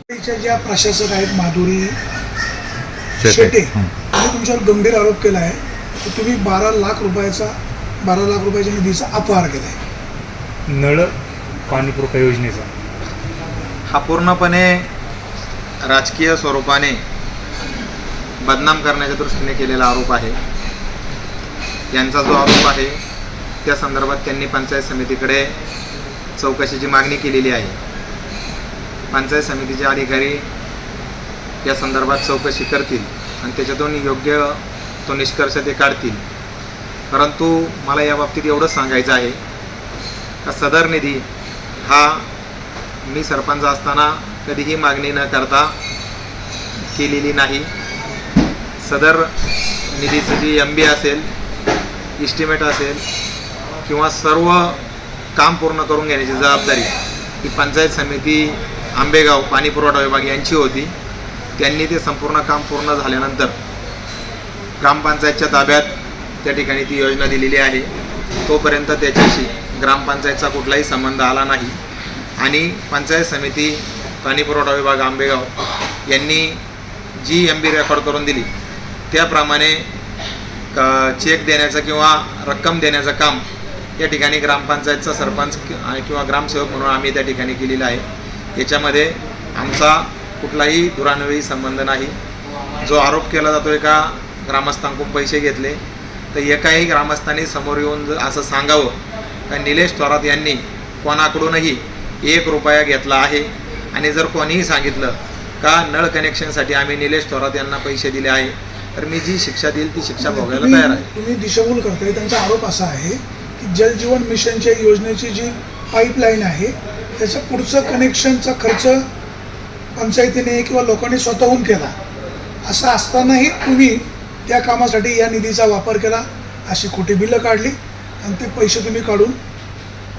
च्या ज्या प्रशासक आहेत माधुरी शेटे यांनी तुमच्यावर गंभीर आरोप केला आहे की तुम्ही 12 लाख रुपयाच्या निधीचा अपहार केला आहे. नळ पाणी पुरवठा योजनेचा हा पूर्णपणे राजकीय स्वरूपाने बदनाम करण्याच्या दृष्टीने केलेला आरोप आहे. यांचा जो आरोप आहे त्या संदर्भात त्यांनी पंचायत समितीकडे चौकशीची मागणी केलेली आहे. पंचायत समितीचे अधिकारी या संदर्भात चौकशी करतील आणि त्याच्यातून योग्य तो निष्कर्ष ते काढतील. परंतु मला या बाबतीत एवढंच सांगायचं आहे का सदर निधी हा मी सरपंच असताना कधीही मागणी न करता केलेली नाही. सदर निधीचं जी MB असेल, इस्टिमेट असेल किंवा सर्व काम पूर्ण करून घेण्याची जबाबदारी ही पंचायत समिती आंबेगाव पाणी पुरवठा विभाग यांची होती. त्यांनी ते संपूर्ण काम पूर्ण झाल्यानंतर ग्रामपंचायतच्या ताब्यात त्या ठिकाणी ती योजना दिलेली आहे. तोपर्यंत त्याच्याशी ग्रामपंचायतचा कुठलाही संबंध आला नाही आणि पंचायत समिती पाणी पुरवठा विभाग आंबेगाव यांनी जी MB रेकॉर्ड करून दिली त्याप्रमाणे चेक देण्याचं किंवा रक्कम देण्याचं काम या ठिकाणी ग्रामपंचायतचा सरपंच किंवा ग्रामसेवक म्हणून आम्ही त्या ठिकाणी केलेलं आहे. याच्यामध्ये आमचा कुठलाही दुरान्वयी संबंध नाही. जो आरोप केला जातो एका ग्रामस्थांकडून पैसे घेतले तर एकाही ग्रामस्थांनी समोर येऊन असं सांगावं का निलेश थोरात यांनी कोणाकडूनही 1 रुपया घेतला आहे. आणि जर कोणीही सांगितलं का नळ कनेक्शनसाठी आम्ही निलेश थोरात यांना पैसे दिले आहे तर मी जी शिक्षा देईल ती शिक्षा भोगायला तयार आहे. तुम्ही दिशाभूल करताय. त्यांचा आरोप असा आहे की जलजीवन मिशनच्या योजनेची जी पाईपलाईन आहे त्याचं पुढचं कनेक्शनचा खर्च पंचायतीने किंवा लोकांनी स्वतःहून केला. असं असतानाही तुम्ही त्या कामासाठी या निधीचा वापर केला, अशी खोटी बिलं काढली आणि ते पैसे तुम्ही काढून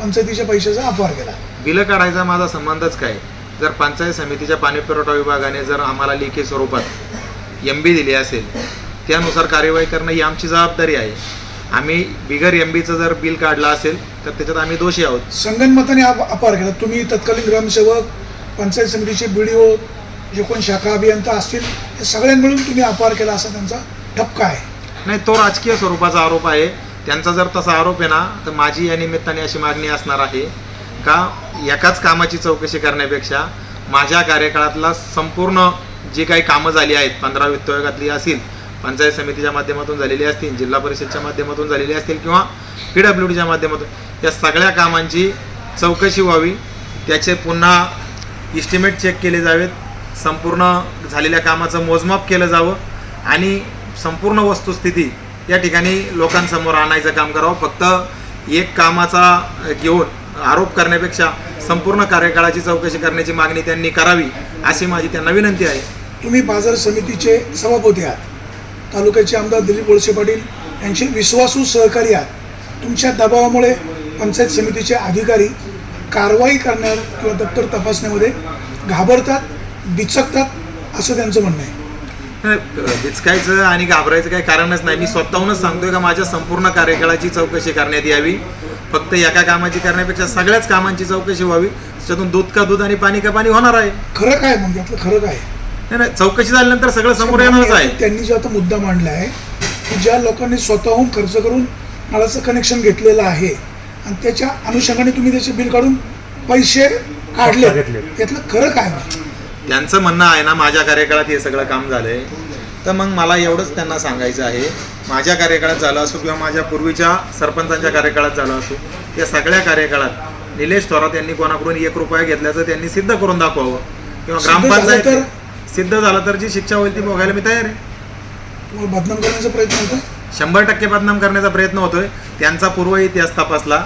पंचायतीच्या पैशाचा अपहार केला. बिलं काढायचा माझा संबंधच काय. जर पंचायत समितीच्या पाणी पुरवठा विभागाने जर आम्हाला लेखी स्वरूपात MB दिली असेल त्यानुसार कार्यवाही करणं ही आमची जबाबदारी आहे. आम्ही बिगर MBचं जर बिल काढलं असेल तर त्याच्यात आम्ही दोषी आहोत. संगनमताने अपहार केला. तुम्ही तत्कालीन ग्रामसेवक, पंचायत समितीचे BDO, जे कोण शाखा अभियंता असतील हे सगळ्यां मिळून तुम्ही अपहार केला असा त्यांचा ठपका आहे. नाही, तो राजकीय स्वरूपाचा आरोप आहे. त्यांचा जर तसा आरोप आहे ना तर माझी या निमित्ताने अशी मागणी असणार आहे का एकाच कामाची चौकशी करण्यापेक्षा माझ्या कार्यकाळातला संपूर्ण जी काही कामं झाली आहेत 15 वित्त आयोगातली असतील, पंचायत समितीच्या माध्यमातून झालेली असतील, जिल्हा परिषदच्या माध्यमातून झालेली असतील किंवा PWDच्या माध्यमातून या सगळ्या कामांची चौकशी व्हावी. त्याचे पुन्हा इस्टिमेट चेक केले जावेत, संपूर्ण झालेल्या कामाचं मोजमाप केलं जावं आणि संपूर्ण वस्तुस्थिती या ठिकाणी लोकांसमोर आणायचं काम करावं. फक्त एक कामाचा घेऊन आरोप करण्यापेक्षा संपूर्ण कार्यकाळाची चौकशी करण्याची मागणी त्यांनी करावी अशी माझी त्यांना विनंती आहे. तुम्ही बाजार समितीचे सभापती आहात, तालुक्याचे आमदार दिलीप वळसे पाटील यांचे विश्वासू सहकारी आहात. तुमच्या दबावामुळे पंचायत समितीचे अधिकारी कारवाई करण्यावर किंवा दप्तर तपासण्यामध्ये घाबरतात, बिचकतात असं त्यांचं म्हणणं आहे. बिचकायचं आणि घाबरायचं काही कारणच नाही. मी स्वतःहूनच सांगतोय का माझ्या संपूर्ण कार्यकाळाची चौकशी करण्यात यावी. फक्त एका कामाची करण्यापेक्षा सगळ्याच कामांची चौकशी व्हावी. त्याच्यातून दूध का दूध आणि पाणी का पाणी होणार आहे. खरं काय म्हणजे आपलं खरं काय नाही, चौकशी झाल्यानंतर सगळं समोर येणारच आहे. त्यांनी जो आता मुद्दा मांडला आहे की ज्या लोकांनी स्वतःहून खर्च करून नळाचं कनेक्शन घेतलेलं आहे आणि त्याच्या अनुषंगाने तुम्ही त्याचे बिल काढून पैसे काढले, यातलं खरं काय. त्यांचं म्हणणं आहे ना माझ्या कार्यकाळात हे सगळं काम झालंय तर मग मला एवढंच त्यांना सांगायचं आहे माझ्या कार्यकाळात झालं असो किंवा माझ्या पूर्वीच्या सरपंचांच्या कार्यकाळात झालं असो या सगळ्या कार्यकाळात निलेश थोरात यांनी कोणाकडून 1 रुपया घेतल्याचं त्यांनी सिद्ध करून दाखवावं किंवा ग्रामपंचायत सिद्ध झालं तर जी शिक्षा होईल ती भोगायला मी तयार आहे. तुम्हाला बदनाम करण्याचा प्रयत्न होतो. 100% बदनाम करण्याचा प्रयत्न होतोय. त्यांचा पूर्व इतिहास तपासला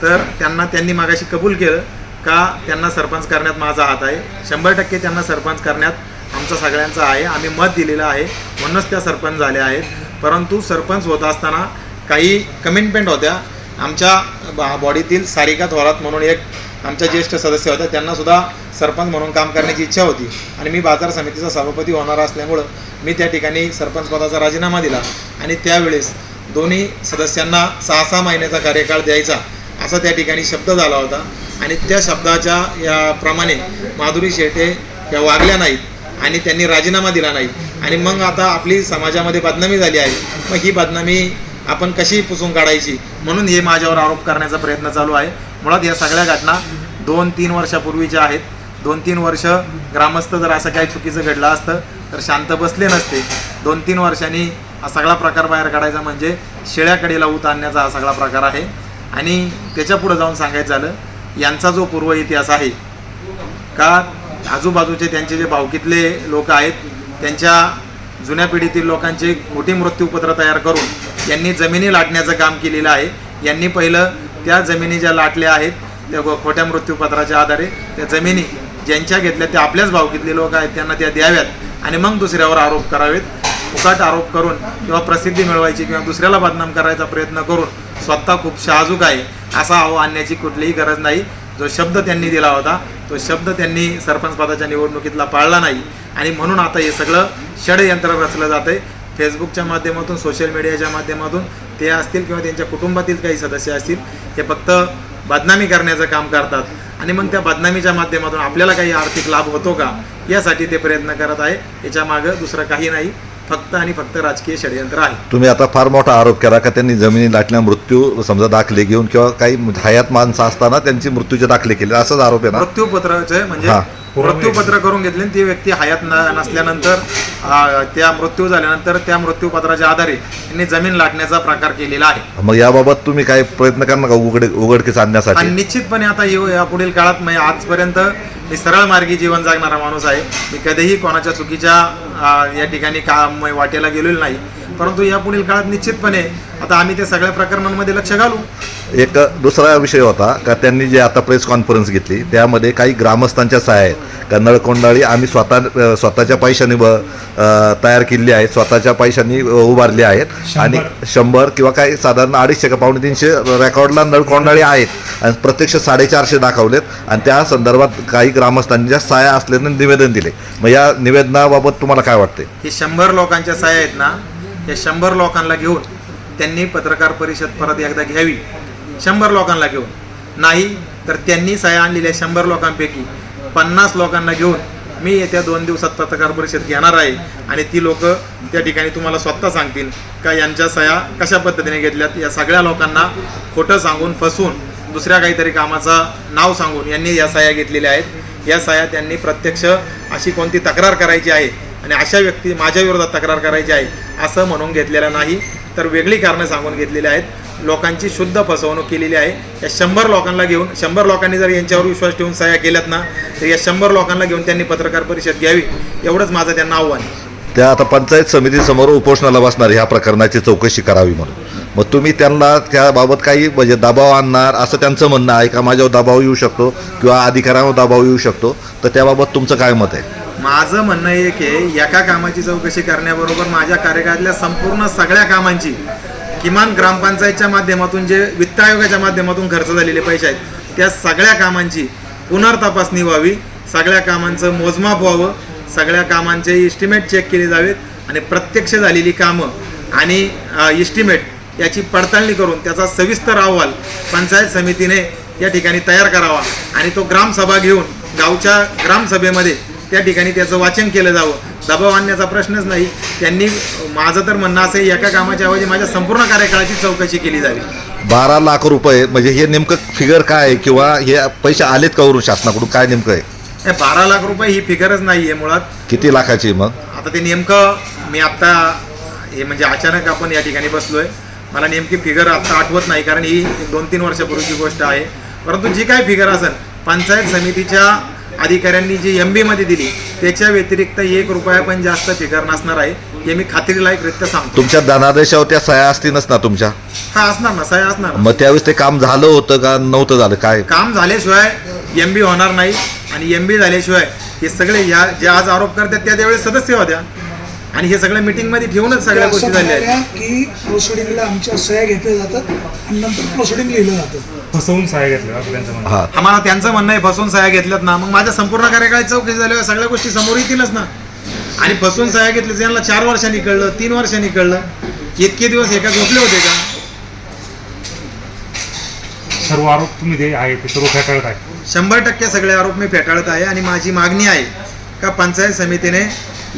तर त्यांनी मागाशी कबूल केलं का त्यांना सरपंच करण्यात माझा हात आहे. 100% त्यांना सरपंच करण्यात आमचा सगळ्यांचा आहे. आम्ही मत दिलेलं आहे म्हणूनच त्या सरपंच झाल्या आहेत. परंतु सरपंच होत असताना काही कमिटमेंट होत्या. आमच्या बॉडीतील सारिका थोरात म्हणून एक आमच्या ज्येष्ठ सदस्य होत्या, त्यांनासुद्धा सरपंच म्हणून काम करण्याची इच्छा होती आणि मी बाजार समितीचा सभापती होणार असल्यामुळं मी त्या ठिकाणी सरपंच पदाचा राजीनामा दिला आणि त्यावेळेस दोन्ही सदस्यांना 6-6 महिन्याचा कार्यकाळ द्यायचा असा त्या ठिकाणी शब्द झाला होता आणि त्या शब्दाच्या याप्रमाणे माधुरी शेटे त्या वागल्या नाहीत आणि त्यांनी राजीनामा दिला नाही आणि मग आता आपली समाजामध्ये बदनामी झाली आहे. मग ही बदनामी आपण कशी पुसून काढायची म्हणून हे माझ्यावर आरोप करण्याचा प्रयत्न चालू आहे. मुळात या सगळ्या घटना 2-3 वर्षापूर्वीच्या आहेत. 2-3 वर्ष ग्रामस्थ जर असं काही चुकीचं घडलं असतं तर शांत बसले नसते. 2-3 वर्षांनी हा सगळा प्रकार बाहेर काढायचा म्हणजे शेळ्याकडे ऊत आणण्याचा हा सगळा प्रकार आहे. आणि त्याच्या पुढे जाऊन सांगायचं झालं, यांचा जो पूर्व इतिहास आहे का आजूबाजूचे त्यांचे जे भावकीतले लोक आहेत त्यांच्या जुन्या पिढीतील लोकांचे खोटी मृत्यूपत्र तयार करून यांनी जमिनी लाटण्याचं काम केलेलं आहे. यांनी पहिलं त्या जमिनी ज्या लाटल्या आहेत त्या खोट्या मृत्यूपत्राच्या आधारे त्या जमिनी ज्यांच्या घेतल्या त्या आपल्याच भावकीतले लोक आहेत त्यांना त्या द्याव्यात आणि मग दुसऱ्यावर आरोप करावेत. फुकाट आरोप करून किंवा प्रसिद्धी मिळवायची किंवा दुसऱ्याला बदनाम करायचा प्रयत्न करून स्वतः खूप शहाजूक आहे असा आव आणण्याची कुठलीही गरज नाही. जो शब्द त्यांनी दिला होता तो शब्द त्यांनी सरपंच पदाच्या निवडणुकीतला पाळला नाही आणि म्हणून आता हे सगळं षडयंत्र रचलं जातं आहे. फेसबुकच्या माध्यमातून सोशल मीडियाच्या माध्यमातून ते असतील किंवा त्यांच्या कुटुंबातील काही सदस्य असतील हे फक्त बदनामी करण्याचं काम करतात आणि मग त्या बदनामीच्या माध्यमातून आपल्याला काही आर्थिक लाभ होतो का यासाठी ते प्रयत्न करत आहे. याच्या मागं दुसरं काही नाही, फक्त आणि फक्त राजकीय षडयंत्र आहे. तुम्ही आता फार मोठा आरोप केला का त्यांनी जमिनी लाटल्या मृत्यू समजा दाखले घेऊन किंवा काही हयात माणसं असताना त्यांची मृत्यूचे दाखले केले असाच आरोप आहे ना. मृत्यूपत्राचे म्हणजे हां. मृत्यूपत्र करून घेतले ती व्यक्ती हयात नसल्यानंतर त्या मृत्यू झाल्यानंतर त्या मृत्यूपत्राच्या आधारे त्यांनी जमीन लाटण्याचा प्रकार केलेला आहे. मग याबाबत तुम्ही काय प्रयत्न करणार का उघडकीस आणि आणण्यासाठी? निश्चितपणे आता या पुढील काळात म्हणजे आजपर्यंत मी सरळ मार्गी जीवन जगणारा माणूस आहे. मी कधीही कोणाच्या चुकीच्या या ठिकाणी वाटेला गेलेलो नाही. परंतु यापुढील काळात निश्चितपणे आता आम्ही त्या सगळ्या प्रकरणांमध्ये लक्ष घालू. एक दुसरा विषय होता का त्यांनी जे आता प्रेस कॉन्फरन्स घेतली त्यामध्ये काही ग्रामस्थांच्या सहाय्या आहेत का नळकोंडाळी आम्ही स्वतःच्या पैशाने तयार केलेली आहेत, स्वतःच्या पैशांनी उभारली आहेत आणि 100 किंवा काही साधारण 250 का 250 रेकॉर्डला नळकोंडाळी आहेत आणि प्रत्यक्ष 450 दाखवलेत आणि त्या संदर्भात काही ग्रामस्थांच्या सहाय्या असल्यानं निवेदन दिले. मग या निवेदनाबाबत तुम्हाला काय वाटते? ही 100 लोकांच्या सहाय्या आहेत ना, या 100 लोकांना घेऊन त्यांनी पत्रकार परिषद परत एकदा घ्यावी. 100 लोकांना घेऊन नाही तर त्यांनी सहाय्या आणलेल्या 100 लोकांपैकी 50 लोकांना घेऊन मी येत्या 2 दिवसात पत्रकार परिषद घेणार आहे आणि ती लोक त्या ठिकाणी तुम्हाला स्वतः सांगतील का यांच्या सह्या कशा पद्धतीने घेतल्यात. या सगळ्या लोकांना खोटं सांगून फसवून दुसऱ्या काहीतरी कामाचं नाव सांगून यांनी या सह्या घेतलेल्या आहेत. या सह्या त्यांनी प्रत्यक्ष अशी कोणती तक्रार करायची आहे आणि अशा व्यक्ती माझ्या विरोधात तक्रार करायची आहे असं म्हणून घेतलेलं नाही तर वेगळी कारणं सांगून घेतलेली आहेत. लोकांची शुद्ध फसवणूक केलेली आहे. या 100 लोकांना घेऊन 100 लोकांनी जर यांच्यावर विश्वास ठेवून सह्या केल्यात ना तर या 100 लोकांना घेऊन त्यांनी पत्रकार परिषद घ्यावी एवढंच माझं त्यांना आव्हान आहे. त्या आता पंचायत समितीसमोर उपोषणाला बसणार ह्या प्रकरणाची चौकशी करावी म्हणून. मग तुम्ही त्यांना त्याबाबत काही म्हणजे दबाव आणणार असं त्यांचं म्हणणं आहे का? माझ्यावर दबाव येऊ शकतो किंवा अधिकाऱ्यांवर दबाव येऊ शकतो तर त्याबाबत तुमचं काय मत आहे? माझं म्हणणं आहे की एका कामाची चौकशी करण्याबरोबर माझ्या कार्यकाळातल्या संपूर्ण सगळ्या कामांची किमान ग्रामपंचायतच्या माध्यमातून जे वित्त आयोगाच्या माध्यमातून खर्च झालेले पैसे आहेत त्या सगळ्या कामांची पुनर्तपासणी व्हावी, सगळ्या कामांचं मोजमाप व्हावं, सगळ्या कामांचे इस्टिमेट चेक केले जावेत आणि प्रत्यक्ष झालेली कामं आणि इस्टिमेट याची पडताळणी करून त्याचा सविस्तर अहवाल पंचायत समितीने या ठिकाणी तयार करावा आणि तो ग्रामसभा घेऊन गावच्या ग्रामसभेमध्ये त्या ठिकाणी त्याचं वाचन केलं जावं. दबाव आणण्याचा प्रश्नच नाही. त्यांनी माझं तर म्हणणं असं एका कामाच्या ऐवजी माझ्या संपूर्ण कार्यकाळाची चौकशी केली जावी. 12 लाख रुपये म्हणजे हे नेमकं फिगर काय आहे किंवा हे पैसे आलेत का वरून शासनाकडून काय नेमकं आहे? 12 लाख रुपये ही फिगरच नाही आहे मुळात. किती लाखाची मग? आता ते नेमकं मी आत्ता हे म्हणजे अचानक आपण या ठिकाणी बसलोय, मला नेमकी फिगर आत्ता आठवत नाही कारण ही 2-3 वर्षापूर्वीची गोष्ट आहे. परंतु जी काय फिगर असेल पंचायत समितीच्या अधिकाऱ्यांनी जी MB मध्ये दिली त्याच्या व्यतिरिक्त 1 रुपया पण जास्त फिगर नसणार आहे हे मी खात्रीलायकरित्या सांगतो. तुमच्या धनादेशावर त्या सह्या असतीलच ना तुमच्या? हा असणार ना, सह्या असणार. मग त्यावेळेस ते काम झालं होतं का नव्हतं झालं? काय काम झाल्याशिवाय MB होणार नाही आणि MB झाल्याशिवाय हे सगळे ह्या जे आज आरोप करतात त्या त्यावेळेस सदस्य होत्या आणि हे सगळं मीटिंगमध्ये ठेवूनच सगळ्या गोष्टी झाल्या आहेत की प्रोसिडिंगला आमच्या सह्या घेतल्या जातात आणि नंतर प्रोसिडिंग लिहिलं जातं. फसवून सहाय्य घेतलं असं त्यांचं म्हणणं. हा आम्हाला त्यांचं म्हणणं आहे फसवून सह्या घेतल्यात ना, मग माझ्या संपूर्ण कार्यकाळाची चौकशी झाल्यावर सगळ्या गोष्टी समोर येतीलच ना. आणि फसवून सह्या घेतल्या यांना 4 वर्षांनी कळलं, 3 वर्षांनी कळलं. इतके दिवस एका झोपले होते का? सर्व आरोप तुम्ही जे आहे ते सर्व फेटाळत आहे. 100% सगळे आरोप मी फेटाळत आहे आणि माझी मागणी आहे का पंचायत समितीने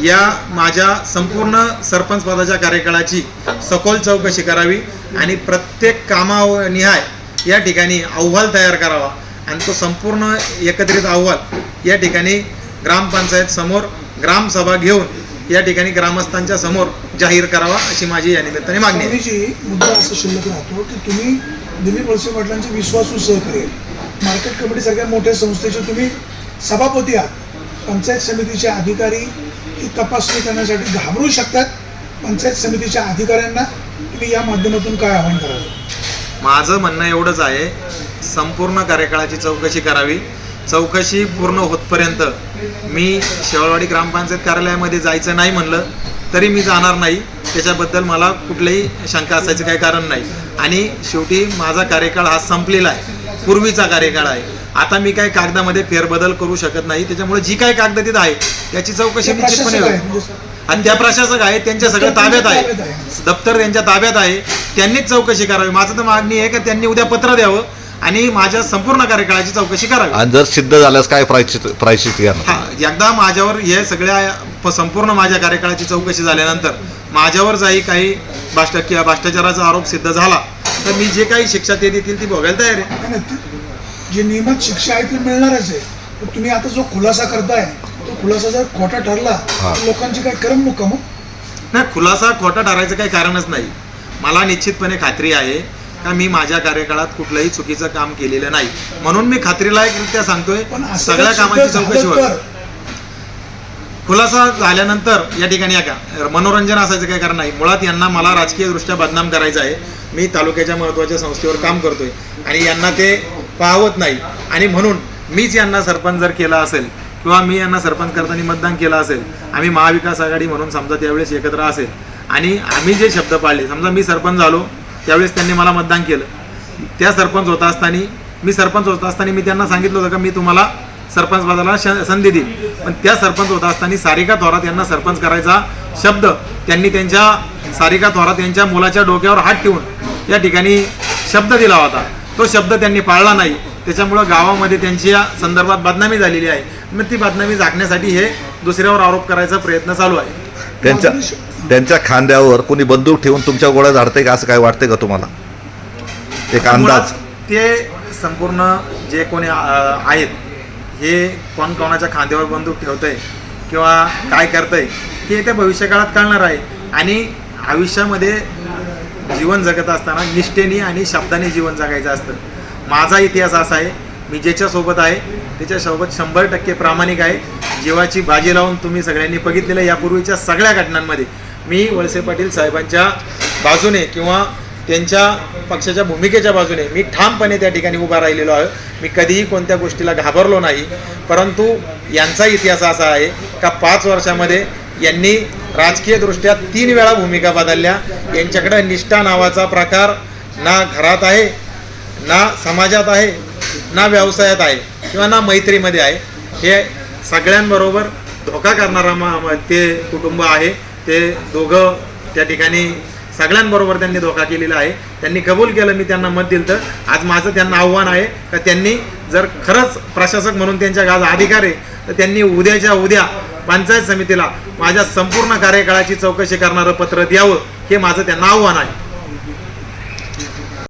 या माझ्या संपूर्ण सरपंच पदाच्या कार्यकाळाची सखोल चौकशी करावी आणि प्रत्येक कामानिहाय या ठिकाणी अहवाल तयार करावा आणि तो संपूर्ण एकत्रित अहवाल या ठिकाणी ग्रामपंचायत समोर ग्रामसभा घेऊन या ठिकाणी ग्रामस्थांच्या समोर जाहीर करावा अशी माझी या निमित्ताने मागणी आहे. स्वामीजी, मुद्दा असा शिल्लक राहतो की तुम्ही दिलीप वळसे पाटलांचे विश्वासू सहकारी मार्केट कमिटीसारख्या मोठ्या संस्थेचे तुम्ही सभापती आहात. पंचायत समितीचे अधिकारी ही तपासणी करण्यासाठी घाबरू शकतात. पंचायत समितीच्या अधिकाऱ्यांना तुम्ही या माध्यमातून काय आवाहन कराल? माझं म्हणणं एवढंच आहे, संपूर्ण कार्यकाळाची चौकशी करावी. चौकशी पूर्ण होतपर्यंत मी शेवाळवाडी ग्रामपंचायत कार्यालयामध्ये जायचं नाही म्हणलं तरी मी जाणार नाही. त्याच्याबद्दल मला कुठलीही शंका असायचं काही कारण नाही. आणि शेवटी माझा कार्यकाळ हा संपलेला आहे, पूर्वीचा कार्यकाळ आहे. आता मी काही कागदामध्ये फेरबदल करू शकत नाही. त्याच्यामुळे जी काही कागद तिथं आहे त्याची चौकशी निश्चितपणे होईल. आणि त्या प्रशासक आहेत, त्यांच्या सगळं ताब्यात आहे, दप्तर त्यांच्या ताब्यात आहे, त्यांनीच चौकशी करावी. माझं तर मागणी आहे की त्यांनी उद्या पत्र द्यावं आणि माझ्या संपूर्ण कार्यकाळाची चौकशी करावी. आणि जर सिद्ध झाल्यास काय प्रायश्चित घ्या? हा, एकदा माझ्यावर हे सगळ्या संपूर्ण माझ्या कार्यकाळाची चौकशी झाल्यानंतर माझ्यावर जाई काही भ्रष्टाचाराचा आरोप सिद्ध झाला तर मी जे काही शिक्षा ते देतील ती भोगायला तयार आहे. नाही, जी नियमित शिक्षा आहे ती मिळणारच आहे. पण तुम्ही आता जो खुलासा करताय तो खुलासा जर खोटा ठरला तर लोकांची काय करमणूक का मग? नाही, खुलासा खोटा ठरायचं काही कारणच नाही. मला निश्चितपणे खात्री आहे का मी माझ्या कार्यकाळात कुठलंही चुकीचं काम केलेलं नाही. म्हणून मी खात्रीलायकरित्या सांगतोय पण असं सगळ्या जर कामाची सिद्ध चौकशी झालं होईल. तर? खुलासा झाल्यानंतर या ठिकाणी मनोरंजन असायचं काही कारण नाही. मुळात यांना मला राजकीयदृष्ट्या बदनाम करायचं आहे. मी तालुक्याच्या महत्त्वाच्या संस्थेवर काम करतोय आणि यांना ते पाहवत नाही. आणि म्हणून मीच यांना सरपंच जर केला असेल किंवा मी यांना सरपंच करताना मतदान केलं असेल, आम्ही महाविकास आघाडी म्हणून समजा त्यावेळेस एकत्र असेल आणि आम्ही जे शब्द पाळले, समजा मी सरपंच झालो त्यावेळेस त्यांनी मला मतदान केलं. त्या सरपंच होत असताना मी त्यांना सांगितलं होतं का मी तुम्हाला सरपंच पदाला संधी देईल. पण त्या सरपंच होत असताना सारिका थोरात यांना सरपंच करायचा शब्द त्यांनी त्यांच्या सारिका थोरात यांच्या मुलाच्या डोक्यावर हात ठेवून या ठिकाणी शब्द दिला होता. तो शब्द त्यांनी पाळला नाही. त्याच्यामुळं गावामध्ये त्यांच्या संदर्भात बदनामी झालेली आहे. मग ती बदनामी झाकण्यासाठी हे दुसऱ्यावर आरोप करायचा प्रयत्न चालू आहे. त्यांच्या खांद्यावर कोणी बंदूक ठेवून तुमच्या गोळ्या झाडते का असं काय वाटतंय का तुम्हाला? एक अंदाज? ते संपूर्ण जे कोणी आहेत हे कोण कोणाच्या खांद्यावर बंदूक ठेवतंय किंवा काय करतंय हे त्या भविष्यकाळात कळणार आहे. आणि आयुष्यामध्ये जीवन जगत असताना निष्ठेने आणि शब्दाने जीवन जगायचं असतं. माझा इतिहास असा आहे, मी ज्याच्यासोबत आहे त्याच्यासोबत 100% प्रामाणिक आहे. जीवाची बाजी लावून तुम्ही सगळ्यांनी बघितलेल्या यापूर्वीच्या सगळ्या घटनांमध्ये मी वळसे पाटील साहेबांच्या बाजूने किंवा त्यांच्या पक्षाच्या भूमिकेच्या बाजूने मी ठामपणे त्या ठिकाणी उभा राहिलेलो आहे. मी कधीही कोणत्या गोष्टीला घाबरलो नाही. परंतु यांचा इतिहास असा आहे का 5 वर्षामध्ये यांनी राजकीयदृष्ट्या 3 वेळा भूमिका बदलल्या. यांच्याकडे निष्ठा नावाचा प्रकार ना घरात आहे, ना समाजात आहे, ना व्यवसायात आहे किंवा ना मैत्रीमध्ये आहे. हे सगळ्यांबरोबर धोका करणारा ते कुटुंब आहे. ते दोघं त्या ठिकाणी सगळ्यांबरोबर त्यांनी धोका केलेला आहे. त्यांनी कबूल केलं, मी त्यांना मत दिलं. तर आज माझं त्यांना आव्हान आहे का त्यांनी जर खरंच प्रशासक म्हणून त्यांच्या आज अधिकार आहे तर त्यांनी उद्याच्या उद्या पंचायत समितीला माझ्या संपूर्ण कार्यकाळाची चौकशी करणारं पत्र द्यावं, हे माझं त्यांना आव्हान आहे.